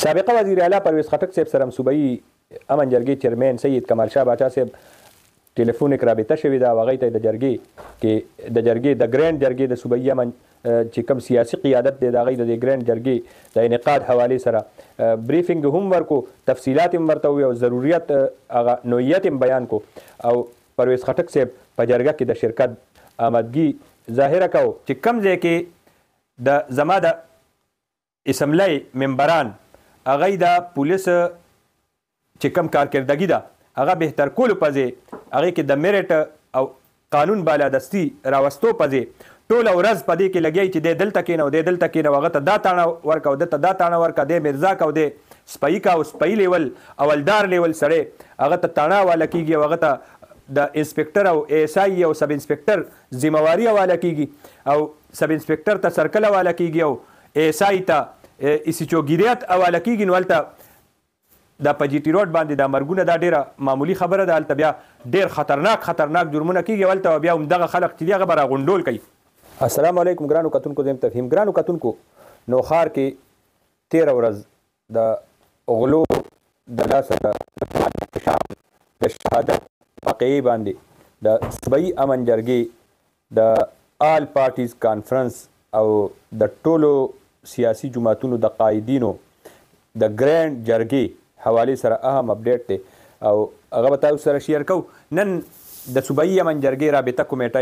سابقه وزیر اعلی پرویز خټک صاحب سره صوبایي امن جرګې چیرمن سید کمال شاه باچا صاحب ټلیفونیک رابطه شوې ده او هغې ته د جرګې د ګرینډ جرګې د صوبایي امن چې کوم سیاسي قیادت دی د هغې د ګرینډ جرګې د انعقاد حوالې سره بریفینګ هم ورکو، تفصیلات هم ورته وویل او ضرورت هغه نوعیت هم بیان کو او پرویز خټک صاحب په جرګه کې د شرکت آمدګي ظاهره کو چې کوم ځای کې د زما د اسمبلی ممبران هغې د پولیس چې کوم کارکردګي ده هغه بهتر کولو په ځای هغې کې د میرټ او قانون بالادستي راوستو په ځای ټوله ورځ په دې کې لګیا چې دی دلته کېنه او دی دلته کېنه او هغه ته دا تاڼه ورکه او ده ته دا تاڼه ورکه دی مرزا که او دی سپایي که او سپایي لیول اولدار لیول سړی هغه ته تاڼه حواله کېږي او هغه ته د انسپکټر او ایس آی او سب انسپکټر ذمواري حواله کېږي او سب انسپکټر ته سرکل حواله کېږي او ایس آی ته ایسیچوګیریت حواله کېږي. نو هلته دا په جی ټي روډ باندې دا مرګونه دا ډېره معمولي خبره ده، هلته بیا ډېر خطرناک جرمونه کېږي او هلته بیا همدغه خلک چې دي هغه به راغونډول کوي. السلام علیکم ګرانو کتونکو، زه یم تفهیم. ګرانو کتونکو، نوخار کې 13 ورځ د غلو د لاسه د شهادت واقعې باندې د صوبایي امن جرګې د آل پارټیز کانفرنس او د ټولو سیاسي جماعتونو د قایدینو د ګرینډ جرګې حوالې سره اهم اپډیټ دی او هغه به تاسو سره شیر کوو. نن د صوبایي امن جرګې رابطه کمیټه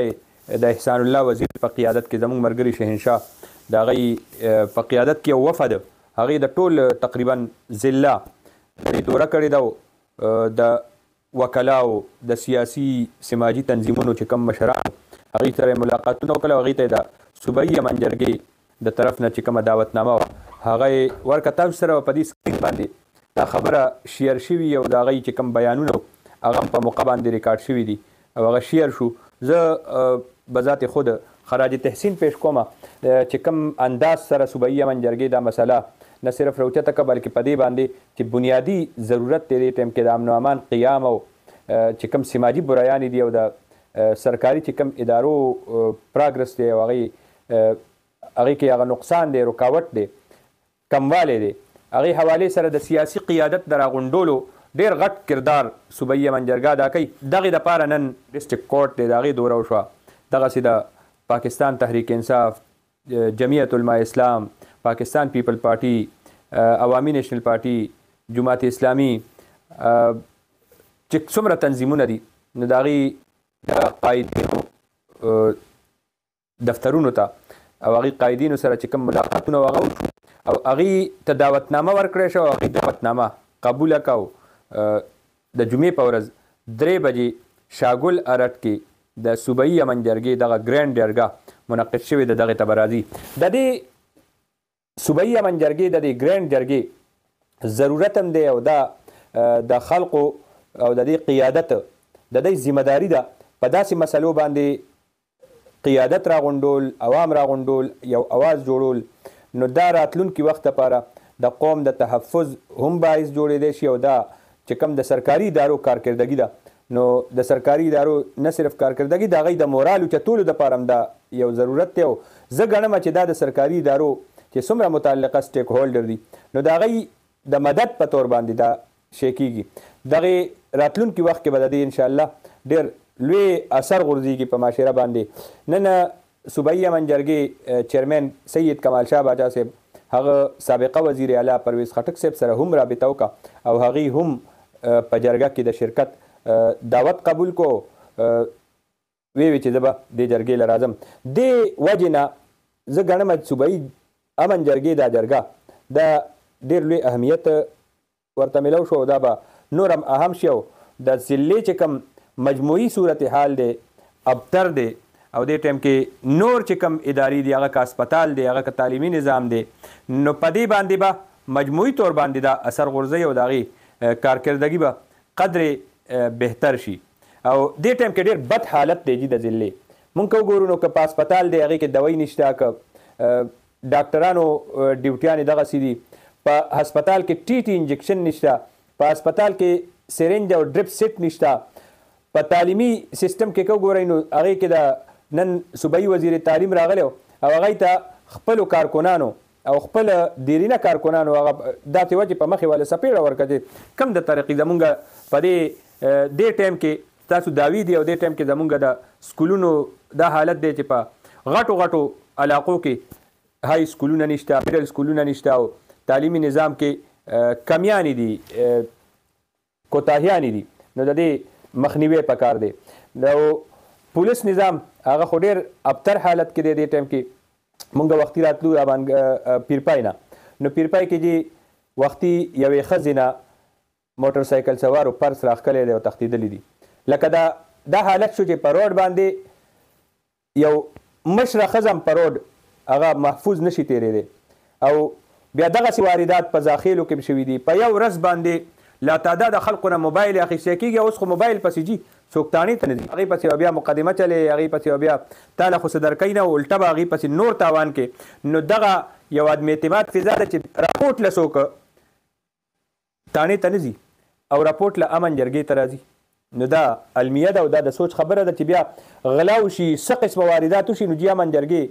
د احسان الله وزیر په قیادت کې زموږ ملګري شهنشاه د هغې په قیادت کې یو وفد هغې د ټول تقریبا ضلع دوره کړې ده د وکلاو د سیاسي سماجي تنظیمونو چې کوم مشران هغې سره ملاقاتونه وکړل او هغې ته د صوبایي امن جرګې د طرف نه چې کومه دعوتنامه وه هغه یې ورکړه. تاسو سره په دې سکرین باندې دا خبره شیر شوي او د هغې چې کوم بیانونه هغه هم په موقع باندې ریکارډ شوي دي او هغه شیر شو. زه بذات خود خراج تحسین پیش کومه چې کوم انداز سره صوبایي امن جرګې دا مسله نه صرف راوچته که بلکې په دې باندې چې بنیادي ضرورت دی دې ټایم کې د امن و امان قیام او چې کوم سماجي برایانې دي او د سرکاري چې کوم ادارو پراګرس دی او هغې کې هغه نقصان دی، رکاوټ دی، کموالی دی، هغې حوالې سره د سیاسي قیادت د راغونډولو ډېر غټ کردار صوبایي امن جرګه ادا کوي. دغې دپاره نن ډسټرکټ کورټ دی د هغې دوره وشوه. دغسې د پاکستان تحریک انصاف، جمعیت علماء اسلام، پاکستان پیپل پارټي، عوامي نیشنل پارټي، جماعت اسلامي چې څومره تنظیمونه دي نو د هغې د قایدینو دفترونو ته او هغې قایدینو سره چې کوم ملاقاتونه هغه وشو او هغې ته دعوتنامه ورکړی شو او هغې دعوتنامه قبوله کو. د جمعې په ورځ 3 بجې شاګل ارټ کې د صوبایي امن جرګې دغه ګرینډ جرګه منعقد شوې ده. دغې ته به راځي. د دې صوبایي امن جرګې د دې ګرینډ جرګې ضرورت هم دی او دا د خلقو او د دې قیادت د دې ذمهداري ده په داسې مسلو باندې قیادت راغونډول، عوام راغونډول، یو اواز جوړول. نو دا راتلونکي وخت لپاره د قوم د تحفظ هم باعث جوړېدی شي او دا چې کوم د سرکاري ادارو کارکردګي ده نو د سرکاري ادارو نه صرف کارکردګي د هغې د مورال اوچتولو دپاره هم دا یو ضرورت دی او زه ګڼم چې دا د سرکاري ادارو چې څومره متعلقه سټیک هولډر دي نو د هغې د مدد په طور باندې دا شی کېږي. دغې راتلونکي وخت کې به د دې انشاءالله ډېر لوی اثر غورځېږي په معاشره باندې. نن صوبایي امن جرګې چیرمن سید کمال شاه باچا صاحب هغه سابقه وزیر اعلی پرویز خټک صاحب سره هم رابطه وکړه او هغې هم په جرګه کې د شرکت دعوت قبول کو. وی چې زه به دې جرګې له راځم. دې وجې نه زه ګڼم چې صوبایي امن جرګې دا جرګه دا ډېر لوی اهمیت ورته میلو شو. دا به نور هم اهم شي او د ضلعې چې کوم مجموعي صورتحال دی ابتر دی او دې ټایم کې نور چې کوم ادارې دي هغه که هسپتال دی، هغه که تعلیمي نظام دی، نو په دې باندې به مجموعي طور باندې دا اثر غورځوي او د هغې کارکردګي به قدرې بهتر شي. او دې ټایم کې ډېر بد حالت دی جي د ضلعې. مونږ که وګورو نو که په هسپتال دی هغې کې دوی نشته، که ډاکټرانو ډیوټیانې دغسې دي، په هسپتال کې ټي ټي انجکشن نشته، په هسپتال کې سرنج او ډرپ سیټ نشته. په تعلیمي سیستم کې که وګورئ نو هغې کې د نن صوبایي وزیر تعلیم راغلی او هغې ته خپلو کارکنانو او خپل دیرینه کارکنانو هغه داسې وه چې په مخې والا سپېړه ورکړه چې کوم د طریقې زمونږ په دې ټایم کې تاسو داوي دي او دې ټایم کې زمونږ د سکولونو دا حالت دی چې په غټو غټو علاقو کې های سکولونه نشته میډل سکولونه نشته او تعلیمي نظام کې کمیانې دي کوتاهیانې دي نو د دې مخنیوی پکار دی نو پولیس نظام هغه خو ډېر ابتر حالت کې دی دې ټایم کې مونږ وختي راتلو پیرپای نه نو پیرپای کې چې وختي یوې ښځې نه موټر سایکل سوارو پرس راښکلی دی او تښتېدلی دي لکه دا حالت شو چې په روډ باندې یو مشره ښځه هم په روډ هغه محفوظ نشي تېرېدی او بیا دغسې واردات په زاخیلو کې هم شوي دي په یو ورځ باندې لا تعداد خلقو نه موبایل اخیستی کېږي اوس خو موبایل پسې ځي څوک تاڼې ته نه ځي هغې پسې بیا مقدمه چلې هغې پسې بیا تا له خو څه درکوي نه الټه به هغې پسې نور تاوان کې نو دغه یو عدم اعتماد فضا ده چې راپورټ له څوک تاڼې ته نه ځي او راپورټ له امن جرګې ته راځي نو دا علمیه ده او دا د سوچ خبره ده چې بیا غلا وشي څه قسمه واردات وشي نو جي امن جرګې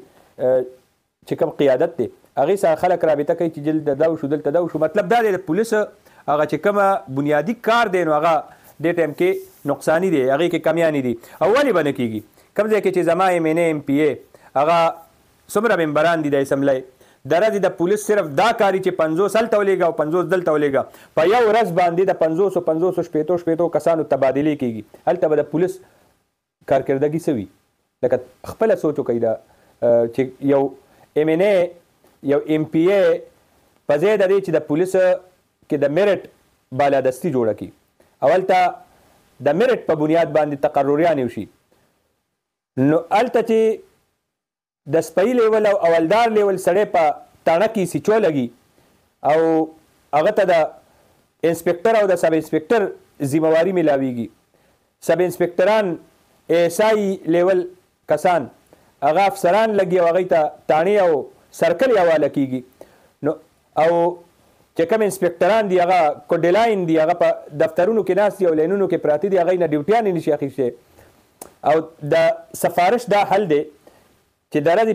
چې کوم قیادت دی هغې سره خلک رابطه کوي چې دلته دا وشو دلته دا وشو مطلب دا دی د پولیس هغه چې کومه بنیادي کار دی نو هغه دې ټایم کې نقصاني دی هغې کې کمیانې دي او ولې به نه کېږي کوم ځای کې چې زما ایم این اے ایم پی اے هغه څومره ممبران دي د اسمبلی د ورځې د پولیس صرف دا کاري چې 50 هلته ولېږه او 50 دلته ولېږه په یو ورځ باندې د 500 شپېتو کسانو تبادلې کېږي هلته به د پولیس کارکردګي څه وي لکه خپله سوچ وکړئ دا چې یو ایم این اے یو ایم پی اے په ځای د دې چې د پولیس کې د میرټ بالادستي جوړه کړي اول ته د میرټ په بنیاد باندې تقرریانې وشي نو هلته چې د سپی لیول او اولدار لیول سړی په تاڼه کې سیچو لګي او هغه ته د انسپکټر او د سب انسپکټر ذمواري میلاویږي سب انسپکټران ایسائی لیول کسان هغه افسران لګي او هغې ته تاڼې او سرکل حواله کېږي نو او چې کوم انسپکټران دي هغه کوډلاین دي هغه په دفترونو کې ناست دي او لینونو کې پراته دي هغې نه ډیوټیانې نشي اخیستی او د سفارش دا حل دی چې د ورځې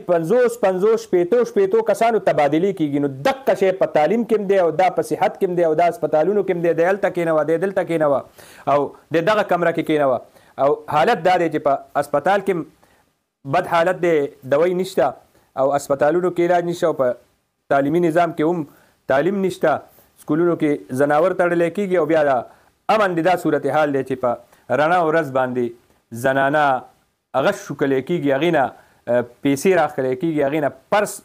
50 کسانو تبادلې کېږي نو دقه شی په تعلیم کې هم دی او دا په صحت کې هم دی او دا هسپتالونو کې هم دی دی هلته کېنوه دی دلته کېنوه او د دغه کمره کې کېنوه او حالت دا دی چې په هسپتال کې بد حالت دی دوی نشته او هسپتالونو کې علاج نشته او په تعلیمي نظام کې هم تعلیم نشته سکولونو کې زناور تړلی کېږي او بیا د امن د دا صورتحال دی چې په رڼا ورځ باندې زنانه هغه شوکلی کېږي هغې نه پیسې راښکلی کېږي هغې نه پرس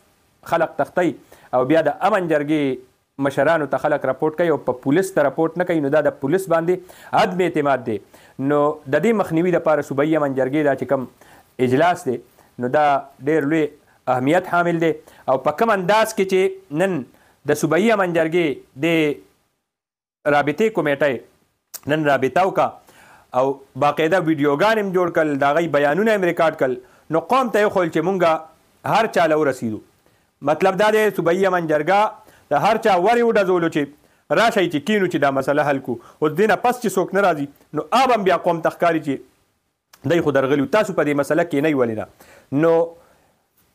خلق تختی او بیا د امن جرګې مشرانو ته خلک راپورټ کوي او په پولیس ته راپورټ نه کوي نو دا د پولیس باندې عدم اعتماد دی نو د دې مخنیوي دپاره صوبایي امن جرګې دا چې کوم اجلاس دی نو دا ډېر لوی اهمیت حامل دی او په کوم انداز کې چې نن د صوبایي امن جرګې د رابطې کمیټۍ نن رابطه وکړه او باقاعده ویډیوګان هم جوړ کړل د هغوی بیانونه هم ریکارډ کړل نو قوم ته یې وښول چې مونږ هر چا له ورسېدو مطلب دا دی صوبایي امن جرګه د هر چا ورې وډزولو چې راشئ چې کینو چې دا مسله حل کړو اوس دې نه پس چې څوک نه راځي نو اب هم بیا قوم ته ښکاري چې دی خو درغلي تاسو په دې مسله کې نه ولې نه نو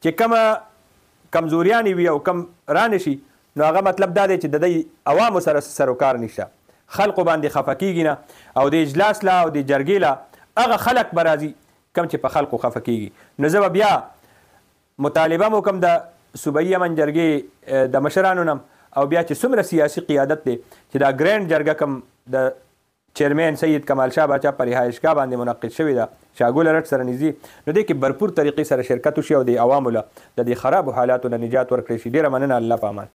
چې کومه کمزوریانې وي او کم رانشي نو هغه مطلب دا دی چې د دې عوامو سره سروکار نشته خلقو باندې خفه کېږي نه او د اجلاس لا او د جرګې لا هغه خلک به راځي کم چې په خلقو خفه کېږي نو زه به بیا مطالبه مو کوم د صوبایي امن جرګې د مشرانو نه او بیا چې څومره سیاسي قیادت دی چې دا ګرینډ جرګه کوم د چیرمین سید کمال شاه باچا په رهایشګاه باندې منعقد شوې ده شاګوله رټ سره نږدې نو دې کې بھرپور طریقې سره شرکت وشي او د عوامو له د دې خرابو حالاتو نه نجات ورکړی شي ډېره مننه الله په امان